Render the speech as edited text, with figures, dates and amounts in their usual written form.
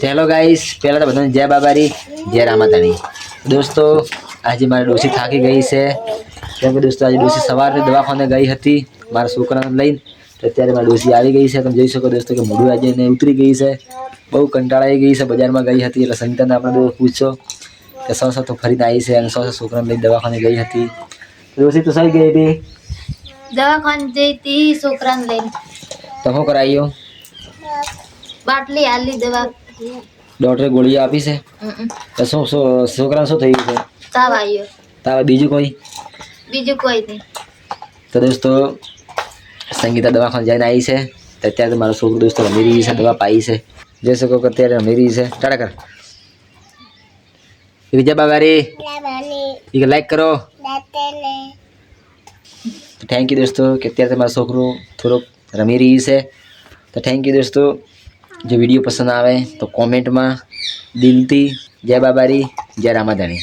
Hello guys, પહેલાં તો બધાને જય બાબારી, જય રામાતાણી। દોસ્તો આજે મારી ડોસી થાકી ગઈ છે, કેમ કે દોસ્તો આજે ડોસી સવારથી દવાખાને ગઈ હતી મારા છોકરાને લઈને। તો અત્યારે મારી ડોસી આવી ગઈ છે। તમે જોઈ શકો દોસ્તો કે મોઢું આજે એને ઉતરી ગઈ છે, બહુ કંટાળાઈ ગઈ છે। બજારમાં ગઈ હતી એટલે સંતાનને આપણે પૂછશો કે સો તો ફરીને આવી છે અને સો છોકરાને લઈને દવાખાને ગઈ હતી। ડોસી તો સહી ગઈ હતી, દવાખાને જઈ હતી છોકરાને લઈને। તો શું કરાયું? બાટલી આલી દવા ડોક્ટરે ગોળીઓ આપી છે। તો શું છોકરાને શું થયું છે? તાવ આવ્યો। તાવ? બીજું કોઈ? બીજું કોઈ નહીં। તો દોસ્તો સંગીતા દવાખાને જઈને આવી છે। તો અત્યારે તો મારો છોકરો દોસ્તો રમી રહી છે, દવા પાઈ છે। જોઈ શકો કે અત્યારે રમી રહી છે। ટાટા કર, જય બાબારી, લાઈક કરો। થેન્ક યુ દોસ્તો કે અત્યારે મારો છોકરો થોડોક રમી રહી છે। તો થેન્ક યુ દોસ્તો। જો વિડીયો પસંદ આવે તો કોમેન્ટમાં દિલથી જય બાબારી, જય રામાધાણી।